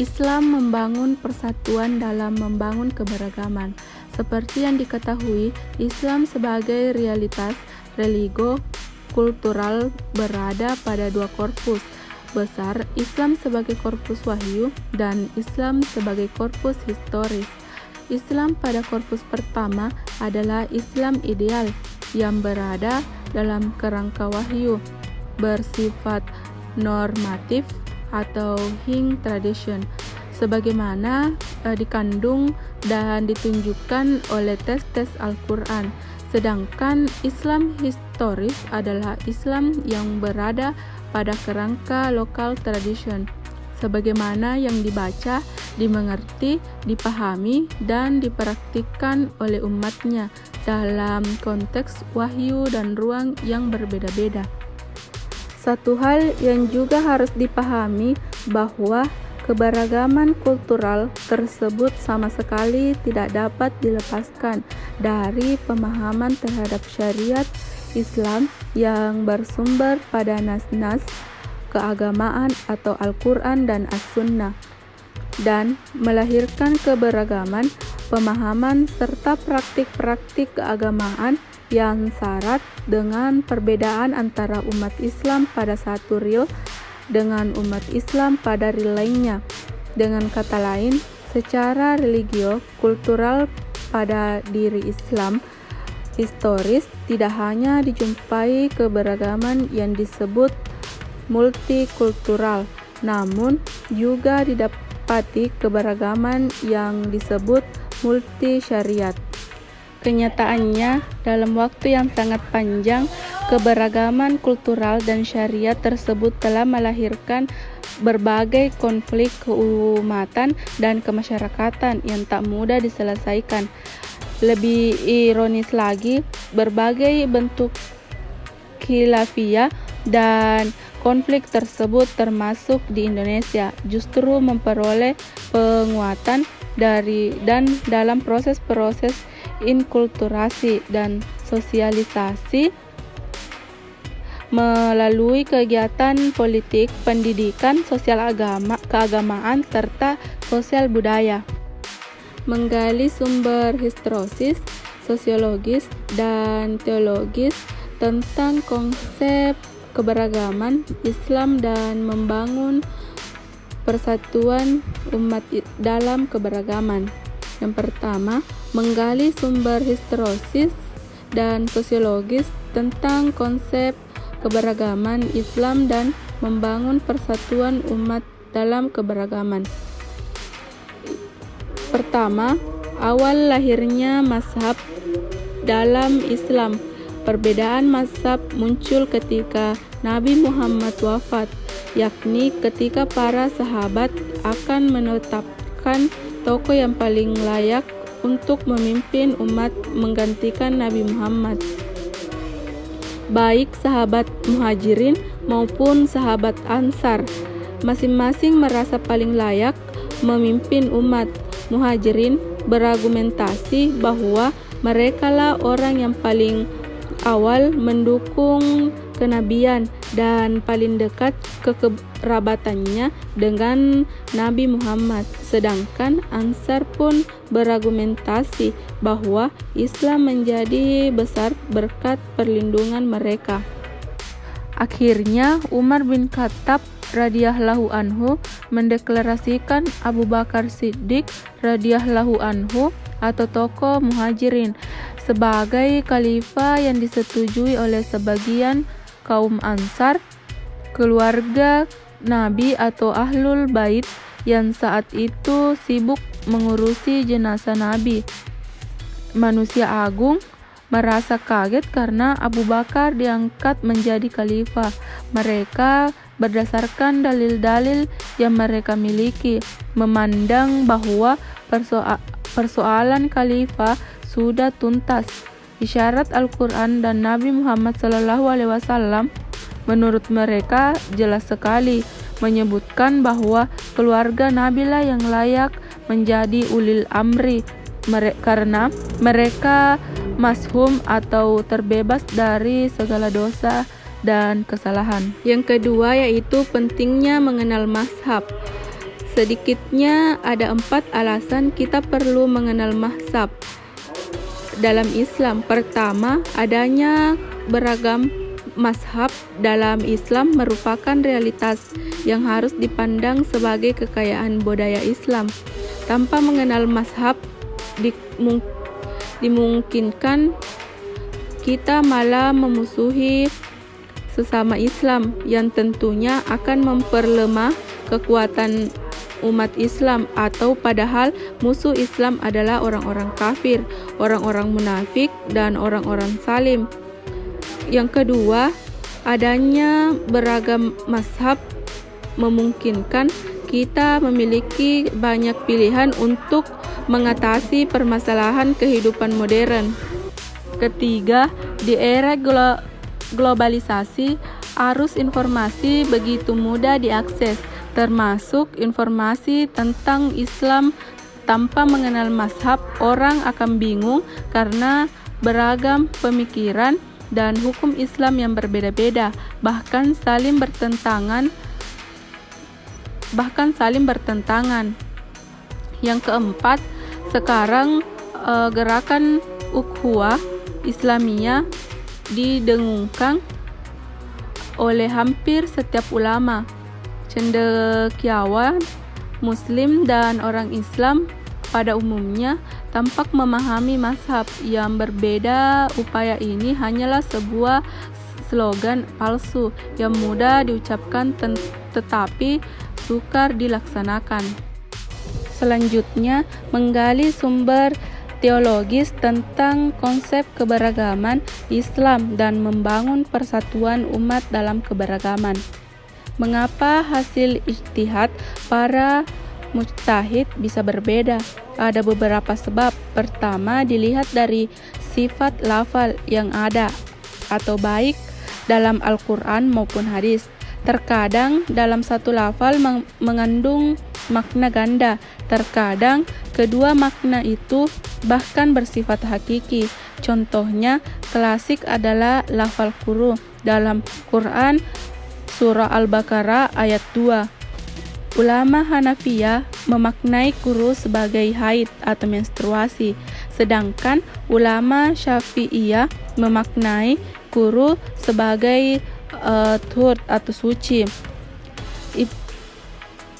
Islam membangun persatuan dalam membangun keberagaman. Seperti yang diketahui, Islam sebagai realitas religi-kultural berada pada dua korpus besar, Islam sebagai korpus wahyu dan Islam sebagai korpus historis. Islam pada korpus pertama adalah Islam ideal yang berada dalam kerangka wahyu, bersifat normatif atau hing tradition, sebagaimana dikandung dan ditunjukkan oleh tes-tes Al-Quran. Sedangkan Islam historis adalah Islam yang berada pada kerangka lokal tradition, sebagaimana yang dibaca, dimengerti, dipahami, dan dipraktikkan oleh umatnya dalam konteks wahyu dan ruang yang berbeda-beda. Satu hal yang juga harus dipahami bahwa keberagaman kultural tersebut sama sekali tidak dapat dilepaskan dari pemahaman terhadap syariat Islam yang bersumber pada nas-nas keagamaan atau Al-Quran dan As-Sunnah, dan melahirkan keberagaman pemahaman serta praktik-praktik keagamaan yang syarat dengan perbedaan antara umat Islam pada satu real dengan umat Islam pada real lainnya. Dengan kata lain, secara religio-kultural pada diri Islam historis tidak hanya dijumpai keberagaman yang disebut multikultural, namun juga didapati keberagaman yang disebut multi-syariat. Kenyataannya, dalam waktu yang sangat panjang, keberagaman kultural dan syariat tersebut telah melahirkan berbagai konflik keumatan dan kemasyarakatan yang tak mudah diselesaikan. Lebih ironis lagi, berbagai bentuk khilafiyah dan konflik tersebut termasuk di Indonesia justru memperoleh penguatan dalam proses-proses inkulturasi dan sosialisasi melalui kegiatan politik, pendidikan, sosial keagamaan, serta sosial budaya. Menggali sumber historis, sosiologis, dan teologis tentang konsep keberagaman Islam dan membangun persatuan umat dalam keberagaman. Yang pertama, menggali sumber historis dan sosiologis tentang konsep keberagaman Islam dan membangun persatuan umat dalam keberagaman. Pertama, awal lahirnya mazhab dalam Islam. Perbedaan mazhab muncul ketika Nabi Muhammad wafat, yakni ketika para sahabat akan menetapkan tokoh yang paling layak untuk memimpin umat menggantikan Nabi Muhammad. Baik sahabat Muhajirin maupun sahabat Ansar masing-masing merasa paling layak memimpin umat. Muhajirin berargumentasi bahwa merekalah orang yang paling awal mendukung kenabian dan paling dekat kekerabatannya dengan Nabi Muhammad. Sedangkan Ansar pun berargumentasi bahwa Islam menjadi besar berkat perlindungan mereka. Akhirnya Umar bin Khattab radhiyallahu anhu mendeklarasikan Abu Bakar Siddiq radhiyallahu anhu atau tokoh Muhajirin sebagai khalifah yang disetujui oleh sebagian kaum Ansar, keluarga Nabi atau Ahlul Bait yang saat itu sibuk mengurusi jenazah Nabi. Manusia agung merasa kaget karena Abu Bakar diangkat menjadi khalifah. Mereka berdasarkan dalil-dalil yang mereka miliki memandang bahwa persoalan khalifah sudah tuntas. Isyarat Al-Quran dan Nabi Muhammad SAW menurut mereka jelas sekali menyebutkan bahwa keluarga Nabi lah yang layak menjadi ulil amri karena mereka mashum atau terbebas dari segala dosa dan kesalahan. Yang kedua yaitu pentingnya mengenal mazhab. Sedikitnya ada 4 alasan kita perlu mengenal mazhab dalam Islam. Pertama, adanya beragam mazhab dalam Islam merupakan realitas yang harus dipandang sebagai kekayaan budaya Islam. Tanpa mengenal mazhab, dimungkinkan kita malah memusuhi sesama Islam yang tentunya akan memperlemah kekuatan umat Islam, atau padahal musuh Islam adalah orang-orang kafir, orang-orang munafik, dan orang-orang zalim. Yang kedua, adanya beragam mazhab memungkinkan kita memiliki banyak pilihan untuk mengatasi permasalahan kehidupan modern. Ketiga, di era globalisasi, arus informasi begitu mudah diakses, termasuk informasi tentang Islam. Tanpa mengenal mazhab, orang akan bingung karena beragam pemikiran dan hukum Islam yang berbeda-beda, bahkan saling bertentangan. Yang keempat, sekarang gerakan ukhuwah Islamiyah didengungkan oleh hampir setiap ulama, cendekiawan, Muslim, dan orang Islam pada umumnya tampak memahami mazhab yang berbeda. Upaya ini hanyalah sebuah slogan palsu yang mudah diucapkan tetapi sukar dilaksanakan. Selanjutnya, menggali sumber teologis tentang konsep keberagaman Islam dan membangun persatuan umat dalam keberagaman. Mengapa hasil ijtihad para mujtahid bisa berbeda? Ada beberapa sebab. Pertama, dilihat dari sifat lafal yang ada atau baik dalam Al-Quran maupun hadis. Terkadang dalam satu lafal mengandung makna ganda. Terkadang kedua makna itu bahkan bersifat hakiki. Contohnya klasik adalah lafal kuru dalam Quran surah Al-Baqarah ayat 2. Ulama Hanafiyah memaknai kuru sebagai haid atau menstruasi, sedangkan ulama Syafi'iyah memaknai kuru sebagai tuhur atau suci.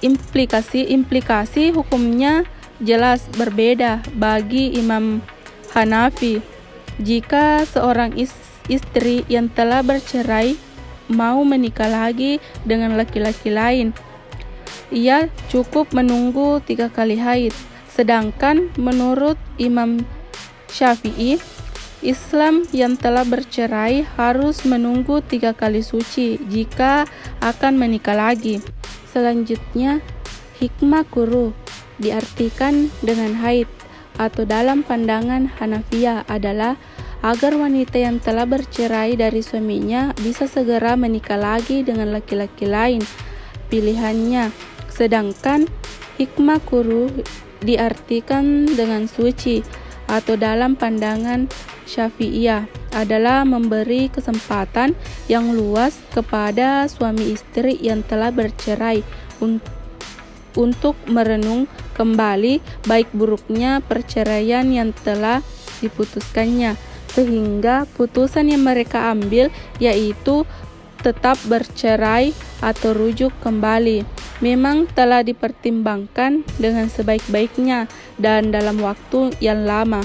Implikasi hukumnya jelas berbeda bagi Imam Hanafi. Jika seorang istri yang telah bercerai mau menikah lagi dengan laki-laki lain, ia cukup menunggu 3 kali haid. Sedangkan menurut Imam Syafi'i, Islam yang telah bercerai harus menunggu 3 kali suci jika akan menikah lagi. Selanjutnya, hikmah kuru diartikan dengan haid atau dalam pandangan Hanafiyah adalah agar wanita yang telah bercerai dari suaminya bisa segera menikah lagi dengan laki-laki lain pilihannya. Sedangkan hikmah kuru diartikan dengan suci atau dalam pandangan Syafi'iyah adalah memberi kesempatan yang luas kepada suami istri yang telah bercerai untuk merenung kembali baik buruknya perceraian yang telah diputuskannya, sehingga putusan yang mereka ambil yaitu tetap bercerai atau rujuk kembali memang telah dipertimbangkan dengan sebaik-baiknya dan dalam waktu yang lama.